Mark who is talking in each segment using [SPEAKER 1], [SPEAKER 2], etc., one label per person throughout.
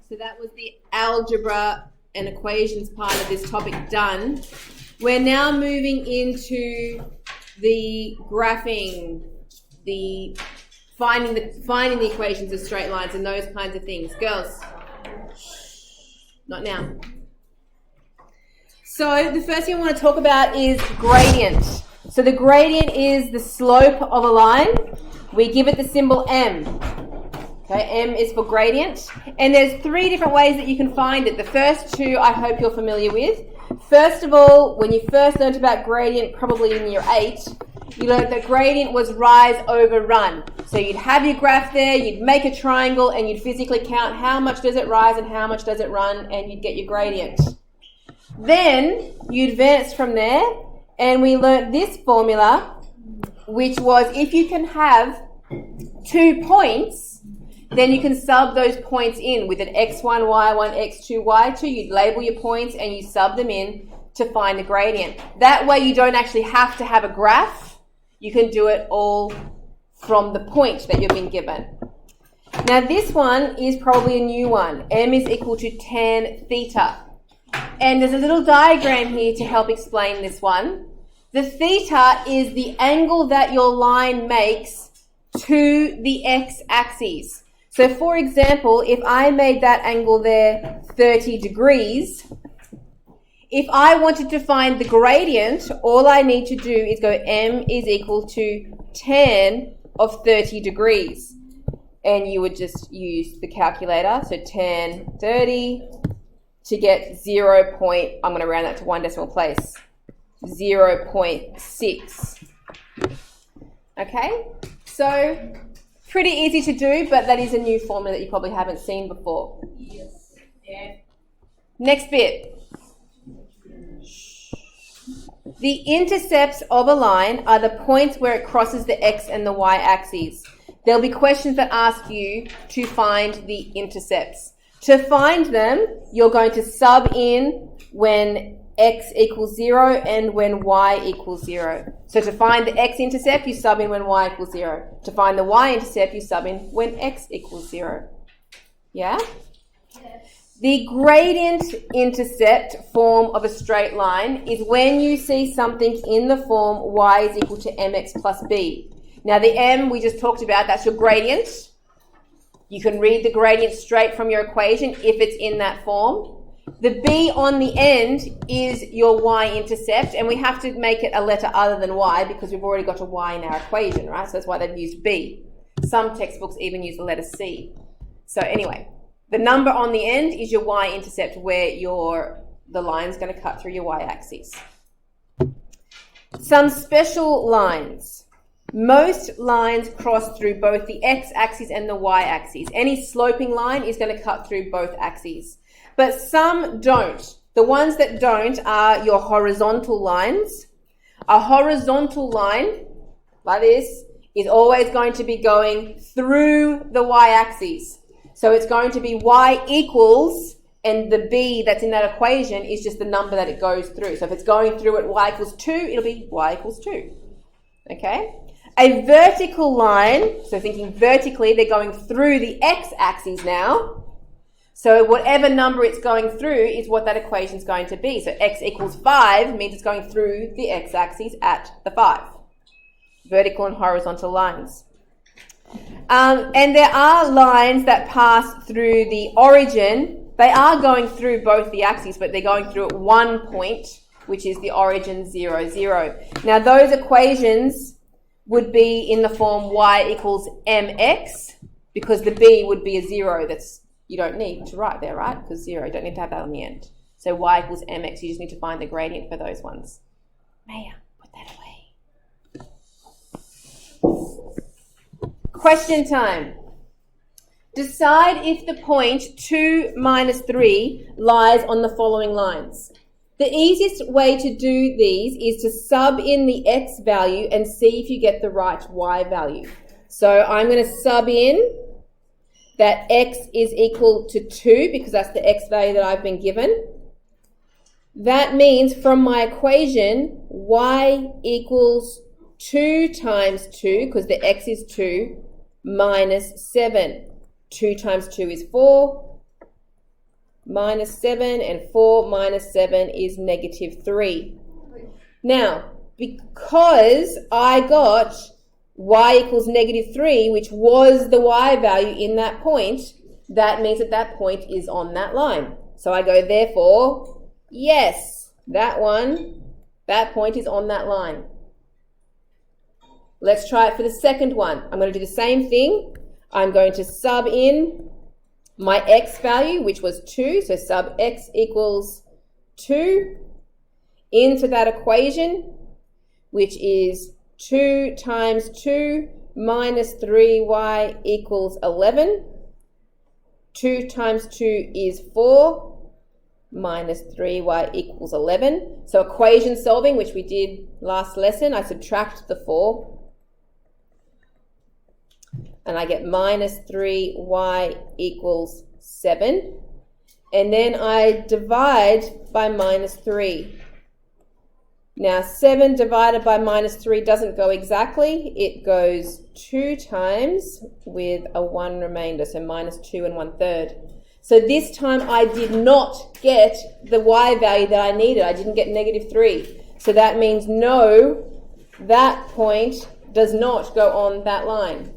[SPEAKER 1] So that was the algebra and equations part of this topic done. We're now moving into the graphing, the finding the equations of straight lines and those kinds of things. Girls, not now. So the first thing I want to talk about is gradient. So the gradient is the slope of a line. We give it the symbol m. Okay, m is for gradient. And there's 3 different ways that you can find it. The first 2 I hope you're familiar with. First of all, when you first learned about gradient, probably in year 8, you learned that gradient was rise over run. So you'd have your graph there, you'd make a triangle, and you'd physically count how much does it rise and how much does it run, and you'd get your gradient. Then you advanced from there, and we learnt this formula, which was if you can have 2 points, then you can sub those points in with an x1, y1, x2, y2. You'd label your points and you sub them in to find the gradient. That way you don't actually have to have a graph. You can do it all from the point that you've been given. Now this one is probably a new one. M is equal to tan theta. And there's a little diagram here to help explain this one. The theta is the angle that your line makes to the x-axis. So for example, if I made that angle there 30 degrees, if I wanted to find the gradient, all I need to do is go m is equal to tan of 30 degrees. And you would just use the calculator, so tan 30 to get 0. I'm going to round that to 1 decimal place, 0.6. Okay, so pretty easy to do, but that is a new formula that you probably haven't seen before.
[SPEAKER 2] Yes. Yeah.
[SPEAKER 1] Next bit. The intercepts of a line are the points where it crosses the x and the y axes. There'll be questions that ask you to find the intercepts. To find them, you're going to sub in when x equals 0 and when y equals 0. So to find the x-intercept, you sub in when y equals 0. To find the y-intercept, you sub in when x equals 0. Yeah? Yes. The gradient intercept form of a straight line is when you see something in the form y is equal to mx plus b. Now the m we just talked about, that's your gradient. You can read the gradient straight from your equation if it's in that form. The b on the end is your y-intercept, and we have to make it a letter other than y because we've already got a y in our equation, right? So that's why they've used b. Some textbooks even use the letter c. So anyway, the number on the end is your y-intercept where the line's going to cut through your y-axis. Some special lines. Most lines cross through both the x-axis and the y-axis. Any sloping line is going to cut through both axes. But some don't. The ones that don't are your horizontal lines. A horizontal line, like this, is always going to be going through the y-axis. So it's going to be y equals, and the b that's in that equation is just the number that it goes through. So if it's going through at y equals 2, it'll be y equals 2. Okay? A vertical line, so thinking vertically, they're going through the x-axis now. So whatever number it's going through is what that equation is going to be. So x equals 5 means it's going through the x-axis at the 5. Vertical and horizontal lines. And there are lines that pass through the origin. They are going through both the axes, but they're going through at one point, which is the origin 0, 0. Now those equations would be in the form y equals mx, because the b would be a 0 that's you don't need to write there, right? Because 0, you don't need to have that on the end. So y equals mx, you just need to find the gradient for those ones. Maya, put that away. Question time. Decide if the point 2 minus 3 lies on the following lines. The easiest way to do these is to sub in the x value and see if you get the right y value. So I'm going to sub in that x is equal to 2 because that's the x value that I've been given. That means from my equation, y equals 2 times 2, because the x is 2, minus 7. 2 times 2 is 4. minus 7, and 4 minus 7 is negative 3. Now, because I got y equals negative 3, which was the y value in that point, that means that that point is on that line. So I go, therefore, yes, that point is on that line. Let's try it for the second one. I'm going to do the same thing. I'm going to sub in my x value, which was 2, so sub x equals 2 into that equation, which is 2 times 2 minus 3y equals 11. 2 times 2 is 4 minus 3y equals 11. So equation solving, which we did last lesson, I subtract the 4. And I get minus 3y equals 7. And then I divide by minus 3. Now 7 divided by minus 3 doesn't go exactly. It goes 2 times with a 1 remainder, so minus 2 1/3. So this time I did not get the y value that I needed. I didn't get negative 3. So that means no, that point does not go on that line.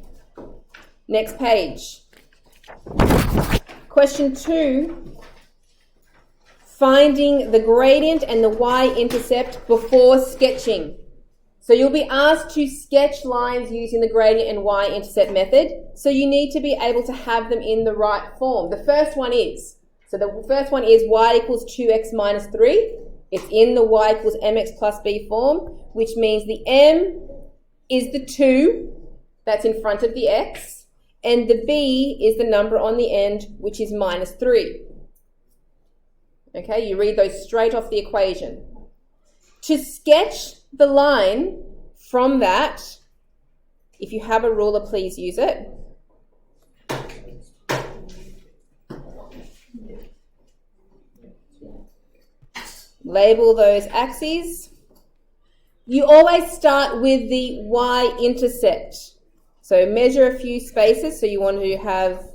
[SPEAKER 1] Next page. Question 2. Finding the gradient and the y-intercept before sketching. So you'll be asked to sketch lines using the gradient and y-intercept method. So you need to be able to have them in the right form. The first one is y equals 2x minus 3. It's in the y equals mx plus b form, which means the m is the 2 that's in front of the x, and the b is the number on the end, which is minus 3. Okay, you read those straight off the equation. To sketch the line from that, if you have a ruler, please use it. Label those axes. You always start with the y-intercept. So measure a few spaces. So you want to have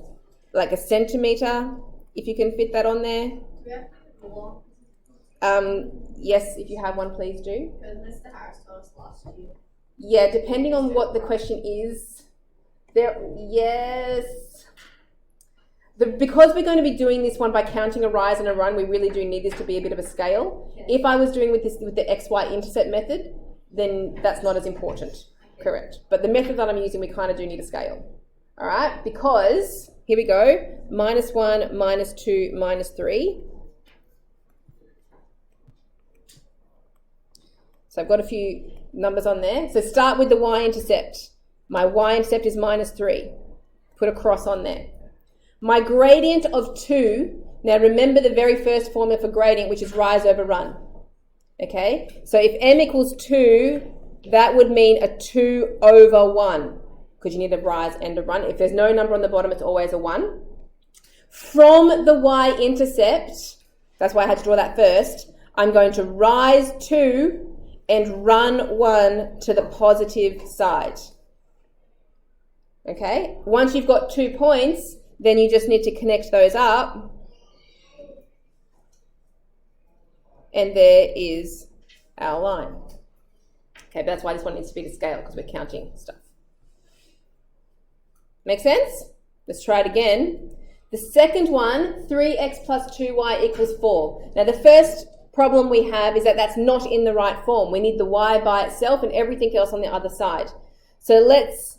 [SPEAKER 1] like a centimetre, if you can fit that on there.
[SPEAKER 2] Yeah.
[SPEAKER 1] Yes, if you have one, please do.
[SPEAKER 2] Because Mr. Harris told us last year.
[SPEAKER 1] Yeah, depending on what the question is. Because we're going to be doing this one by counting a rise and a run, we really do need this to be a bit of a scale.
[SPEAKER 2] Okay.
[SPEAKER 1] If I was doing with the XY intercept method, then that's not as important. Okay. Correct. But the method that I'm using, we kind of do need a scale. All right, because, here we go, minus 1, minus 2, minus 3. So I've got a few numbers on there. So start with the y-intercept. My y-intercept is minus 3. Put a cross on there. My gradient of 2, now remember the very first formula for gradient, which is rise over run. Okay, so if m equals 2, that would mean a 2 over 1, because you need a rise and a run. If there's no number on the bottom, it's always a 1. From the y-intercept, that's why I had to draw that first, I'm going to rise 2 and run 1 to the positive side. Okay, once you've got 2 points, then you just need to connect those up. And there is our line. Okay, but that's why this one needs to be to scale, because we're counting stuff. Make sense? Let's try it again. The second one, 3x plus 2y equals 4. Now the first problem we have is that that's not in the right form. We need the y by itself and everything else on the other side. So let's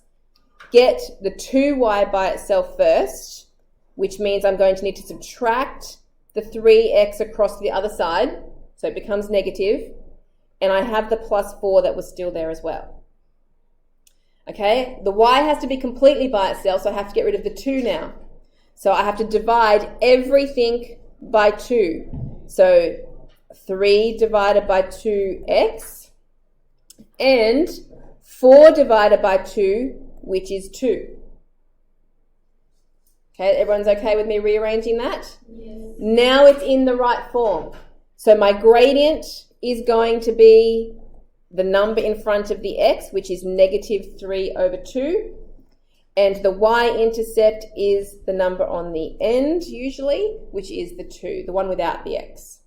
[SPEAKER 1] get the 2y by itself first, which means I'm going to need to subtract the 3x across the other side, so it becomes negative, and I have the plus 4 that was still there as well. Okay, the y has to be completely by itself, so I have to get rid of the 2 now. So I have to divide everything by 2. So 3 divided by 2x, and 4 divided by 2, which is 2. Okay, everyone's okay with me rearranging that?
[SPEAKER 2] Yes.
[SPEAKER 1] Now it's in the right form. So my gradient is going to be the number in front of the x, which is negative 3 over 2. And the y-intercept is the number on the end, usually, which is the 2, the one without the x.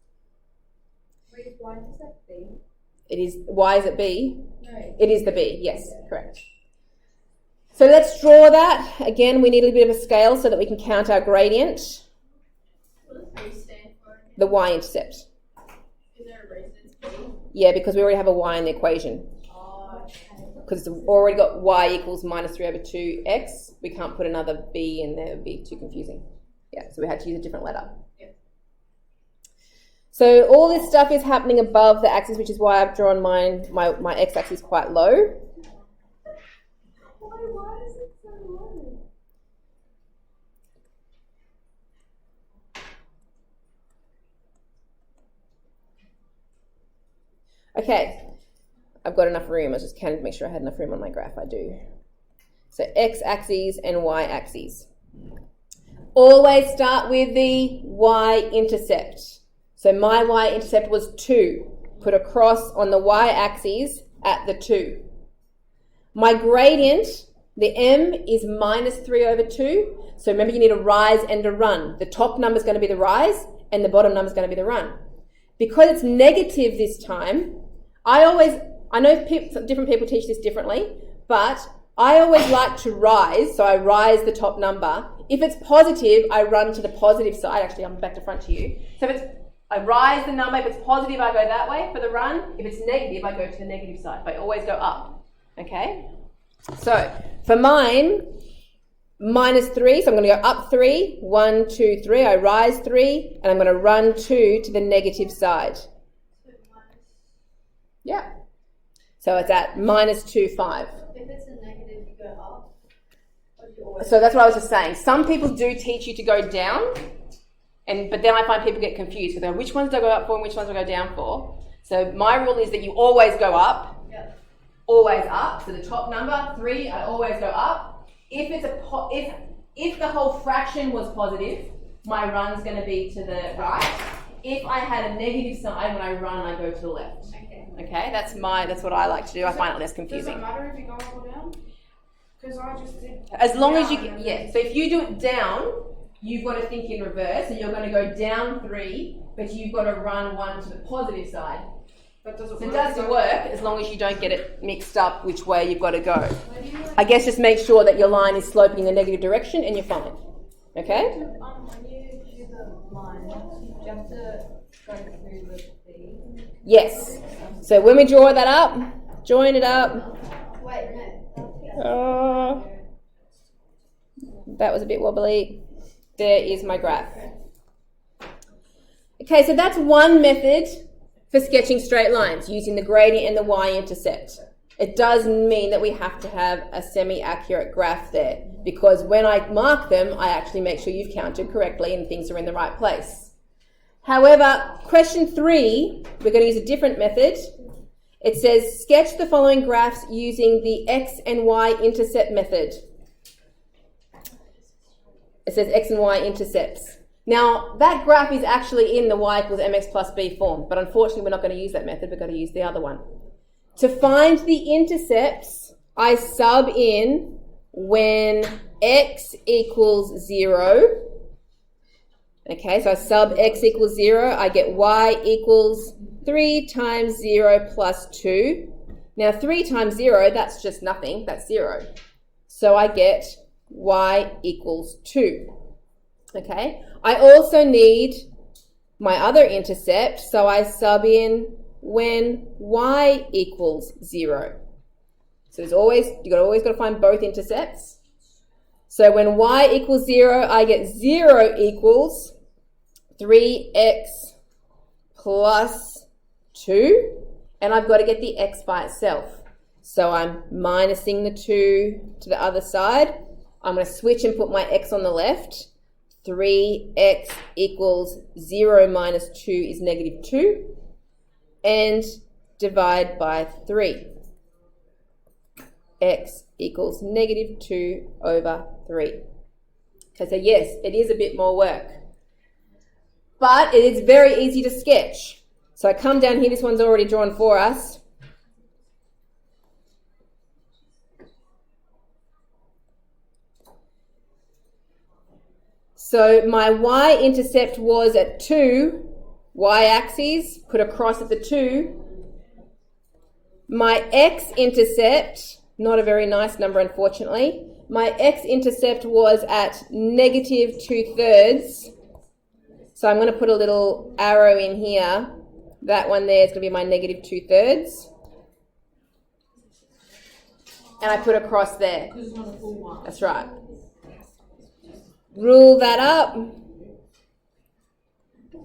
[SPEAKER 2] Wait, is Y-intercept B?
[SPEAKER 1] It is, y is it b?
[SPEAKER 2] No.
[SPEAKER 1] It is the b, yes, correct. So let's draw that. Again, we need a bit of a scale so that we can count our gradient.
[SPEAKER 2] What does B stand for?
[SPEAKER 1] The y-intercept.
[SPEAKER 2] Is there a reason it's B?
[SPEAKER 1] Yeah, because we already have a y in the equation.
[SPEAKER 2] Oh, okay.
[SPEAKER 1] Because we've already got y equals minus 3 over 2x. We can't put another b in there. It would be too confusing. Yeah, so we had to use a different letter.
[SPEAKER 2] Yeah.
[SPEAKER 1] So all this stuff is happening above the axis, which is why I've drawn my x-axis quite low.
[SPEAKER 2] Why is it so low?
[SPEAKER 1] Okay, I've got enough room. I was just counting to make sure I had enough room on my graph. I do. So x-axis and y-axis. Always start with the y-intercept. So my y-intercept was 2. Put a cross on the y-axis at the 2. My gradient, the m, is minus 3 over 2. So remember, you need a rise and a run. The top number is going to be the rise and the bottom number is going to be the run. Because it's negative this time, I know different people teach this differently, but I always like to rise, so I rise the top number. If it's positive, I run to the positive side. Actually, I'm back to front to you. So I rise the number. If it's positive, I go that way for the run. If it's negative, I go to the negative side. But I always go up, okay? So for mine, minus 3, so I'm going to go up 3, 1, 2, 3. I rise 3, and I'm going to run 2 to the negative side. Yeah. So it's at minus 2, 5.
[SPEAKER 2] If it's a negative, you go up. Or do you always
[SPEAKER 1] So that's what I was just saying. Some people do teach you to go down, but then I find people get confused. So they're which ones do I go up for and which ones do I go down for? So my rule is that you always go up.
[SPEAKER 2] Yep.
[SPEAKER 1] Always up. So the top number, 3, I always go up. If it's if the whole fraction was positive, my run's going to be to the right. If I had a negative sign, when I run, I go to the left. Okay, that's what I like to do. I find it less confusing.
[SPEAKER 2] Does it matter if you go up or down? Because I just did.
[SPEAKER 1] As long as you can, yeah. So if you do it down, you've got to think in reverse. So you're going to go down 3, but you've got to run 1 to the positive side.
[SPEAKER 2] But does it
[SPEAKER 1] So it
[SPEAKER 2] work?
[SPEAKER 1] does work as long as you don't get it mixed up which way you've got to go. I guess just make sure that your line is sloping in the negative direction and you're fine. Okay?
[SPEAKER 2] When you do the line, you have to go through the B.
[SPEAKER 1] Yes. So when we draw that up, join it up.
[SPEAKER 2] Wait, no.
[SPEAKER 1] That was a bit wobbly. There is my graph. Okay, so that's one method for sketching straight lines using the gradient and the y-intercept. It does mean that we have to have a semi-accurate graph there because when I mark them, I actually make sure you've counted correctly and things are in the right place. However, question 3, we're going to use a different method. It says, sketch the following graphs using the x and y intercept method. It says x and y intercepts. Now, that graph is actually in the y equals mx plus b form, but unfortunately we're not going to use that method, we're going to use the other one. To find the intercepts, I sub in when x equals 0. Okay, so I sub x equals 0, I get y equals 3 times 0 plus 2. Now 3 times 0, that's just nothing, that's 0. So I get y equals 2. Okay, I also need my other intercept, so I sub in when y equals 0. So you've always got to find both intercepts. So when y equals 0, I get 0 equals 3x plus 2, and I've got to get the x by itself. So I'm minusing the 2 to the other side. I'm going to switch and put my x on the left. 3x equals 0 minus 2 is negative 2, and divide by 3. X equals negative 2 over 3. Okay, so yes, it is a bit more work, but it is very easy to sketch. So I come down here, this one's already drawn for us. So my y-intercept was at 2, y-axis, put a cross at the 2. My x-intercept, not a very nice number unfortunately, my x-intercept was at negative 2/3. So I'm going to put a little arrow in here. That one there is going to be my negative 2/3. And I put a cross there. That's right. Rule that up.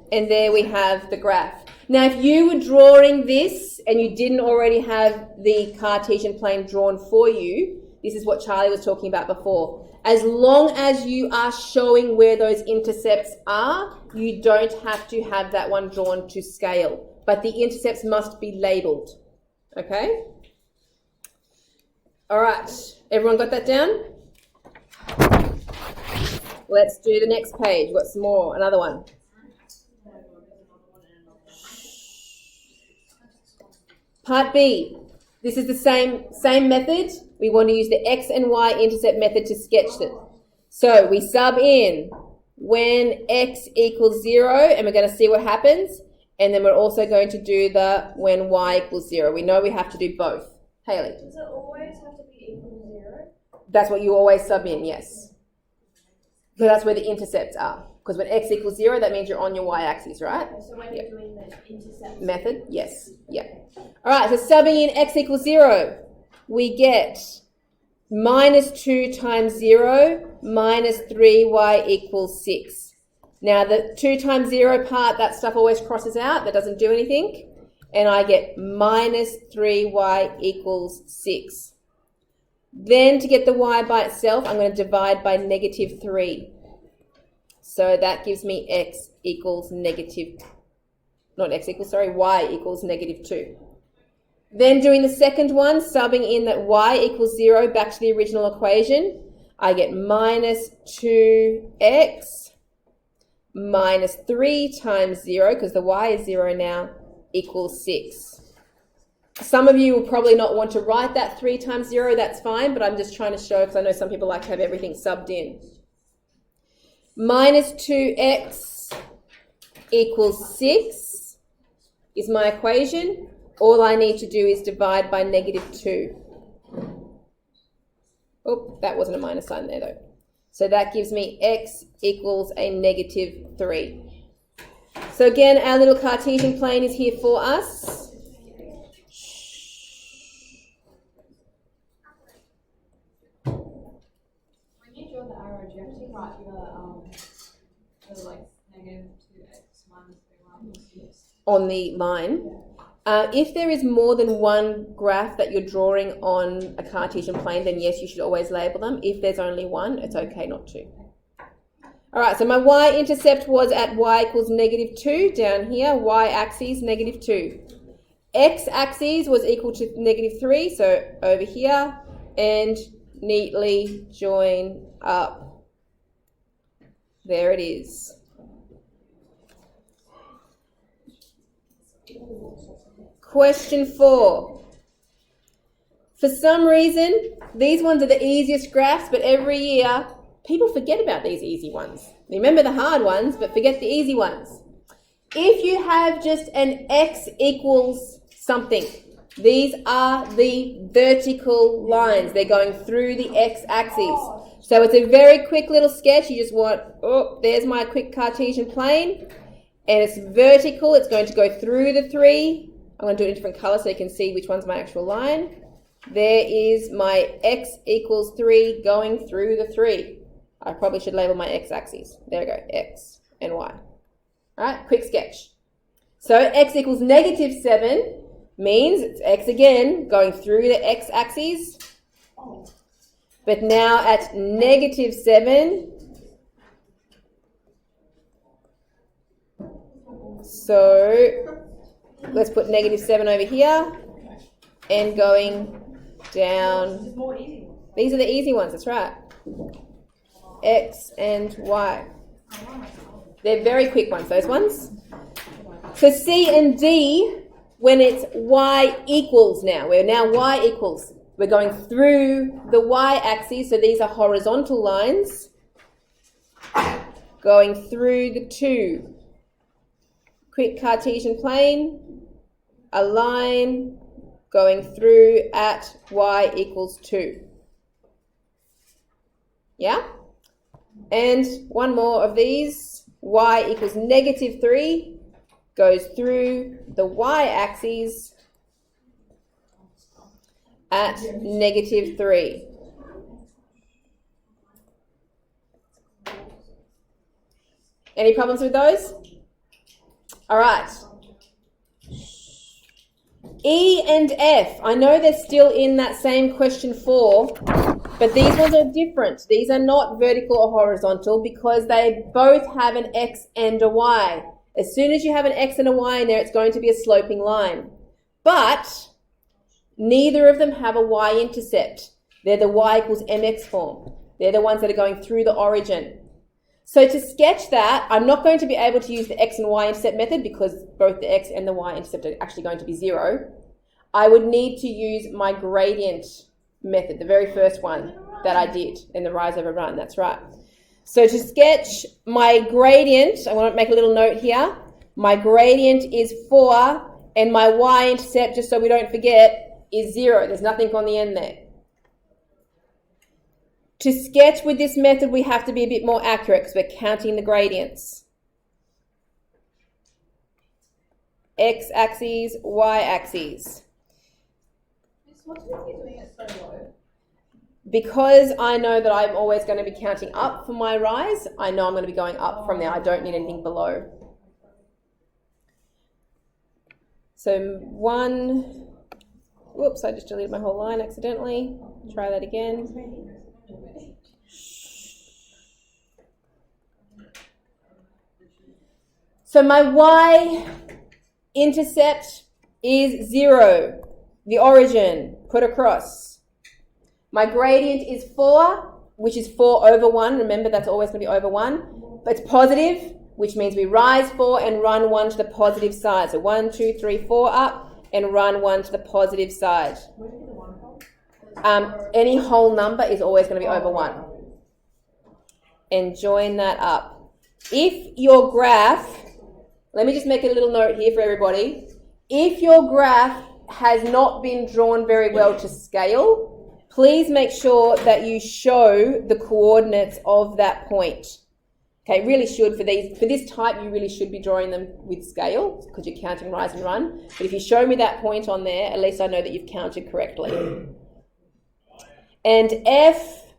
[SPEAKER 1] And there we have the graph. Now, if you were drawing this and you didn't already have the Cartesian plane drawn for you, this is what Charlie was talking about before. As long as you are showing where those intercepts are, you don't have to have that one drawn to scale. But the intercepts must be labelled. Okay? All right. Everyone got that down? Let's do the next page. We've got some more. Another one. Part B. This is the same method. We want to use the x and y intercept method to sketch it. So we sub in when x equals 0, and we're going to see what happens. And then we're also going to do the when y equals 0. We know we have to do both. Hayley.
[SPEAKER 2] Does it always have to be equal to 0?
[SPEAKER 1] That's what you always sub in, yes. So that's where the intercepts are. Because when x equals 0, that means you're on your y-axis, right?
[SPEAKER 2] So when you're doing the intercept
[SPEAKER 1] method, yes. Yeah. All right, so subbing in x equals 0, we get minus 2 times 0 minus 3y equals 6. Now, the 2 times 0 part, that stuff always crosses out. That doesn't do anything. And I get minus 3y equals 6. Then to get the y by itself, I'm going to divide by negative 3. So that gives me x equals negative, not x equals, sorry, y equals negative 2. Then doing the second one, subbing in that y equals 0 back to the original equation, I get minus 2x minus 3 times 0, because the y is 0 now, equals 6. Some of you will probably not want to write that 3 times 0, that's fine, but I'm just trying to show, because I know some people like to have everything subbed in. Minus 2x equals 6 is my equation. All I need to do is divide by negative 2. Oh, that wasn't a minus sign there though. So that gives me x equals a negative 3. So again, our little Cartesian plane is here for us.
[SPEAKER 2] When you draw the arrow, do you have to write the like negative 2x minus 3y equals 6?
[SPEAKER 1] On the line. If there is more than one graph that you're drawing on a Cartesian plane, then yes, you should always label them. If there's only one, it's okay not to. All right, so my y-intercept was at y equals negative 2 down here, y-axis negative 2. X-axis was equal to negative 3, so over here, and neatly join up. There it is. Question 4. For some reason, these ones are the easiest graphs, but every year, people forget about these easy ones. Remember the hard ones, but forget the easy ones. If you have just an x equals something, these are the vertical lines. They're going through the x-axis. So it's a very quick little sketch. You just want, oh, there's my quick Cartesian plane. And it's vertical. It's going to go through the 3. I'm going to do it in a different color so you can see which one's my actual line. There is my x equals 3 going through the 3. I probably should label my x-axis. There we go, x and y. All right, quick sketch. So x equals negative 7 means it's x again going through the x-axis. But now at negative 7, so let's put negative 7 over here and going down. These are the easy ones, that's right. X and Y. They're very quick ones, those ones. So C and D, when it's Y equals now, we're now Y equals. We're going through the Y-axis, so these are horizontal lines. going through the 2. Quick Cartesian plane, a line going through at y equals 2. Yeah? And one more of these, y equals -3, goes through the y-axis at -3. Any problems with those? All right. E and F, I know they're still in that same question 4, but these ones are different. These are not vertical or horizontal because they both have an X and a Y. As soon as you have an X and a Y in there, it's going to be a sloping line. But neither of them have a Y-intercept. They're the Y equals mx form. They're the ones that are going through the origin. So to sketch that, I'm not going to be able to use the X and Y-intercept method because both the X and the Y-intercept are actually going to be 0. I would need to use my gradient method, the very first one that I did in the rise over run. That's right. So to sketch my gradient, I want to make a little note here. My gradient is 4 and my Y-intercept, just so we don't forget, is 0. There's nothing on the end there. To sketch with this method, we have to be a bit more accurate because we're counting the gradients. X-axis, Y-axis.
[SPEAKER 2] What's with you doing it so low?
[SPEAKER 1] Because I know that I'm always going to be counting up for my rise, I know I'm going to be going up from there. I don't need anything below. So 1, whoops, I just deleted my whole line accidentally. Try that again. So my Y-intercept is 0, the origin, put across. My gradient is 4, which is 4 over 1. Remember, that's always going to be over 1. But it's positive, which means we rise 4 and run 1 to the positive side. So 1, 2, 3, 4 up and run 1 to the positive side. Any whole number is always going to be over 1. And join that up. If your graph, let me just make a little note here for everybody. If your graph has not been drawn very well to scale, please make sure that you show the coordinates of that point. Okay, really should, for this type, you really should be drawing them with scale because you're counting rise and run. But if you show me that point on there, at least I know that you've counted correctly. And F,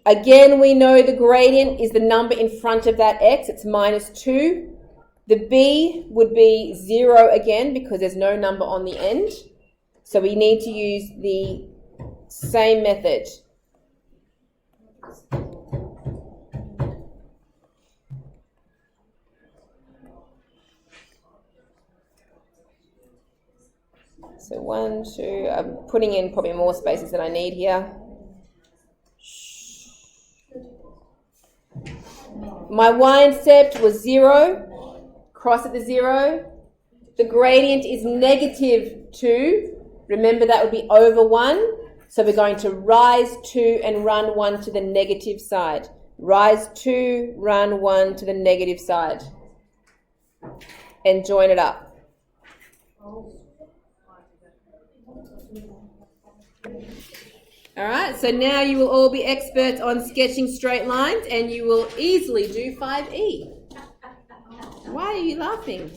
[SPEAKER 1] again, we know the gradient is the number in front of that X. It's -2. The B would be 0 again because there's no number on the end. So we need to use the same method. So 1, 2, I'm putting in probably more spaces than I need here. My Y-intercept was 0. Cross at the 0. The gradient is -2. Remember, that would be over 1. So we're going to rise 2 and run 1 to the negative side. Rise 2, run 1 to the negative side. And join it up. All right, so now you will all be experts on sketching straight lines and you will easily do 5E. Why are you laughing?